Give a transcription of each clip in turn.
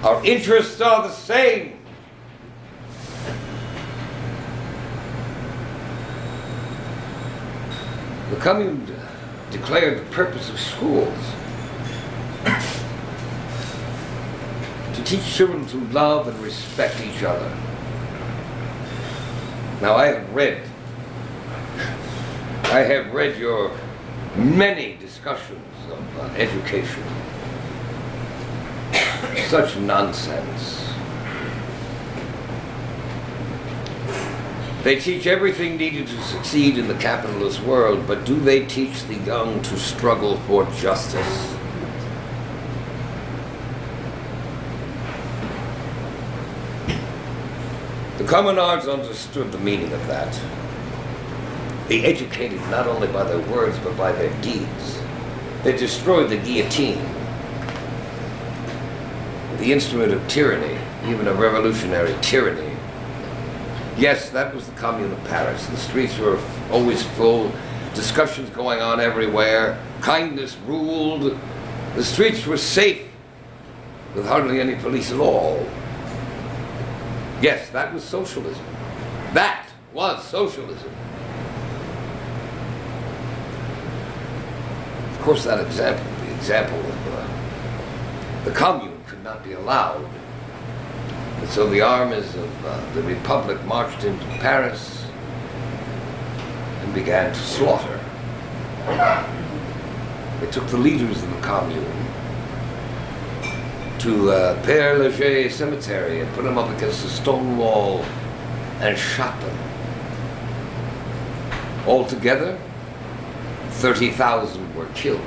Our interests are the same. The Commune declared the purpose of schools to teach children to love and respect each other. Now I have read your many discussions of education. Such nonsense. They teach everything needed to succeed in the capitalist world, but do they teach the young to struggle for justice? The communards understood the meaning of that. They educated not only by their words, but by their deeds. They destroyed the guillotine, the instrument of tyranny, even a revolutionary tyranny. Yes, that was the Commune of Paris. The streets were always full, discussions going on everywhere, kindness ruled, the streets were safe with hardly any police at all. Yes, that was socialism. That was socialism. Of course, that example, the example of the Commune could not be allowed. And so the armies of the Republic marched into Paris and began to slaughter. They took the leaders of the Commune to Père Lachaise cemetery and put them up against a stone wall and shot them. Altogether, 30,000 were killed.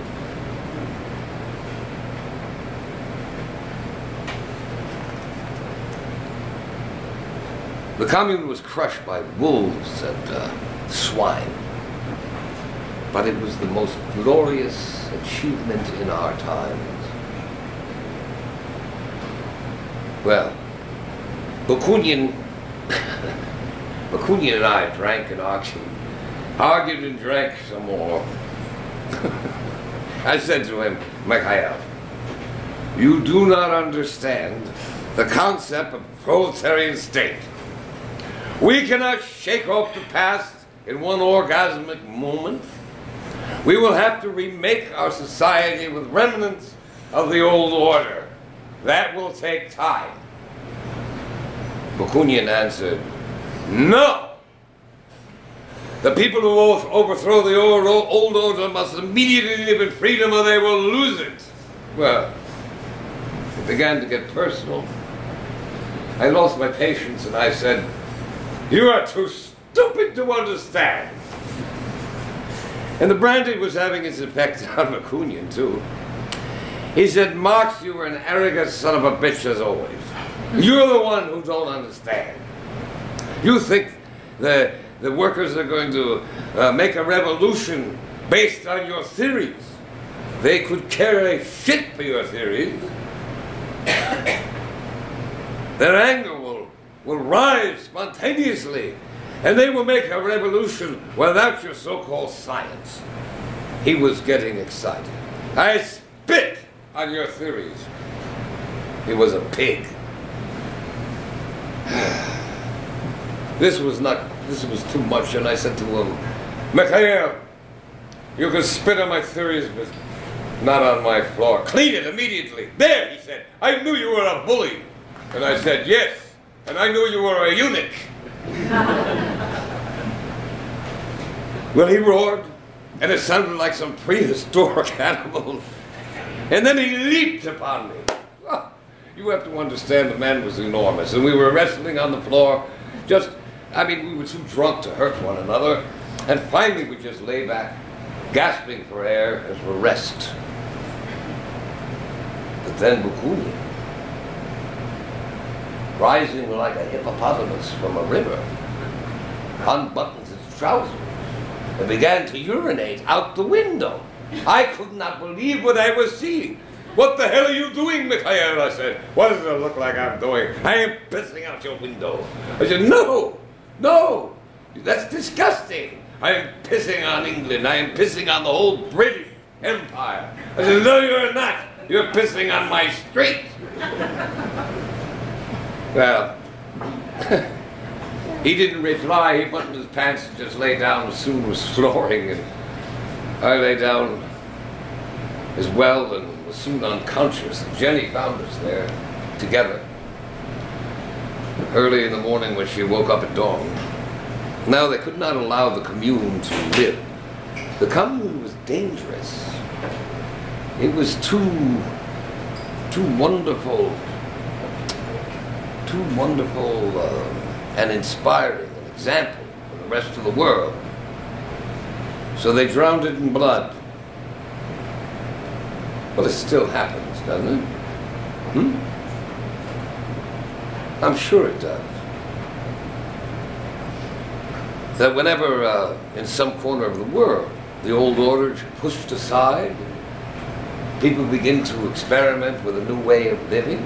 The Commune was crushed by wolves and swine, but it was the most glorious achievement in our times. Well, Bakunin and I drank and argued and drank some more. I said to him, Mikhail, you do not understand the concept of proletarian state. We cannot shake off the past in one orgasmic moment. We will have to remake our society with remnants of the old order. That will take time. Bakunin answered, no! The people who overthrow the old order must immediately live in freedom or they will lose it. Well, it began to get personal. I lost my patience and I said, you are too stupid to understand. And the brandy was having its effect on Bakunin too. He said, Marx, you were an arrogant son of a bitch as always. You're the one who don't understand. You think the workers are going to make a revolution based on your theories. They could care a shit for your theories. Their anger will rise spontaneously, and they will make a revolution without your so-called science. He was getting excited. I spit on your theories. He was a pig. This was too much, and I said to him, Mikhail, you can spit on my theories, but not on my floor. Clean it immediately. There, he said, I knew you were a bully. And I said, yes, and I knew you were a eunuch. Well, he roared, and it sounded like some prehistoric animal. And then he leaped upon me. Well, you have to understand the man was enormous, and we were wrestling on the floor. We were too drunk to hurt one another. And finally, we just lay back, gasping for air as for rest. But then Bakunin, rising like a hippopotamus from a river, unbuttoned his trousers and began to urinate out the window. I could not believe what I was seeing. What the hell are you doing, Mikhail? I said. What does it look like I'm doing? I am pissing out your window. I said, no, that's disgusting. I am pissing on England. I am pissing on the whole British Empire. I said, no, you're not. You're pissing on my street. Well, he didn't reply. He buttoned his pants and just lay down. Soon was snoring, and I lay down as well and was soon unconscious. Jenny found us there together early in the morning when she woke up at dawn. Now they could not allow the commune to live. The commune was dangerous. It was too wonderful and inspiring an example for the rest of the world. So they drowned it in blood. Well, it still happens, doesn't it? I'm sure it does. That whenever, in some corner of the world, the old order is pushed aside, people begin to experiment with a new way of living,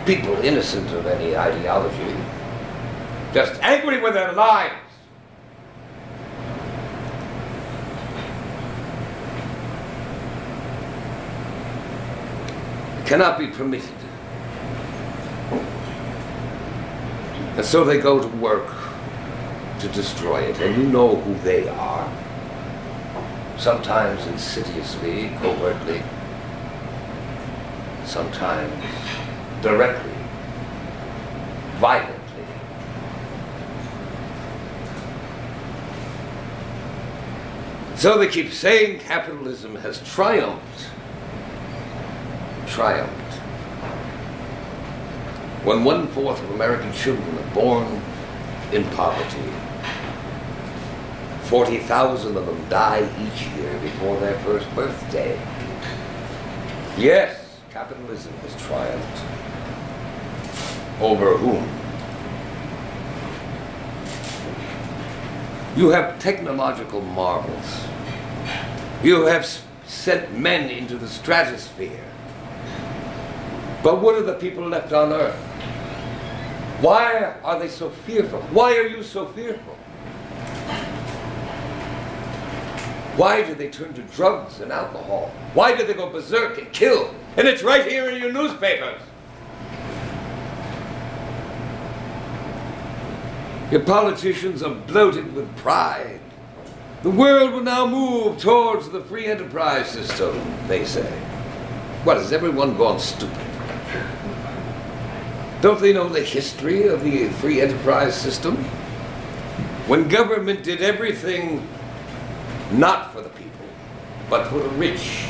people innocent of any ideology, just angry with their lives. It cannot be permitted. And so they go to work to destroy it, and you know who they are. Sometimes insidiously, covertly, sometimes directly, violently. So they keep saying capitalism has triumphed. Triumphed. When 1/4 of American children are born in poverty, 40,000 of them die each year before their first birthday. Yes, capitalism has triumphed. Over whom? You have technological marvels. You have sent men into the stratosphere. But what are the people left on earth? Why are they so fearful? Why are you so fearful? Why do they turn to drugs and alcohol? Why do they go berserk and kill? And it's right here in your newspapers. Your politicians are bloated with pride. The world will now move towards the free enterprise system, they say. What, has everyone gone stupid? Don't they know the history of the free enterprise system? When government did everything not for the people, but for the rich.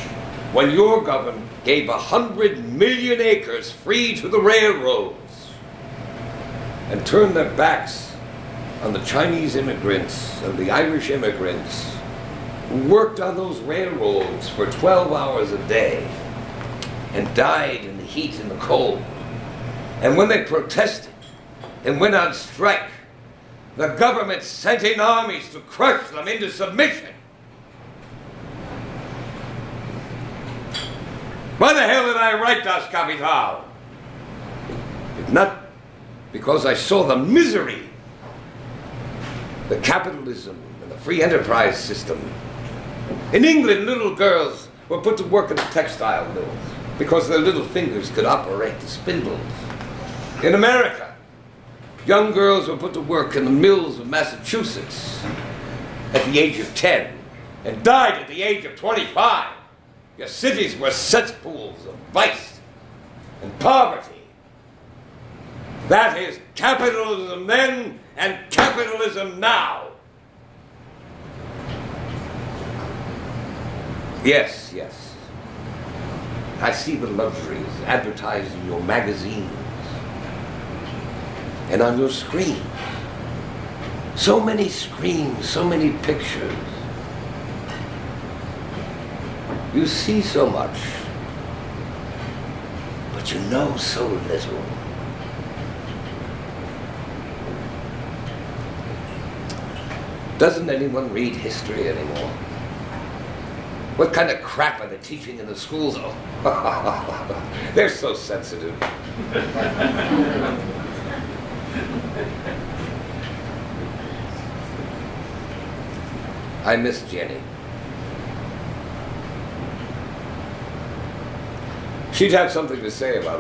When your government gave 100 million acres free to the railroads and turned their backs on the Chinese immigrants and the Irish immigrants who worked on those railroads for 12 hours a day and died in the heat and the cold. And when they protested and went on strike, the government sent in armies to crush them into submission. Why the hell did I write Das Kapital? If not because I saw the misery, the capitalism and the free enterprise system. In England, little girls were put to work in the textile mills because their little fingers could operate the spindles. In America, young girls were put to work in the mills of Massachusetts at the age of 10 and died at the age of 25. Your cities were cesspools of vice and poverty. That is capitalism then and capitalism now. Yes, yes. I see the luxuries advertised in your magazines and on your screen. So many screens, so many pictures. You see so much, but you know so little. Doesn't anyone read history anymore? What kind of crap are they teaching in the schools? Oh, they're so sensitive. I miss Jenny. She'd have something to say about it.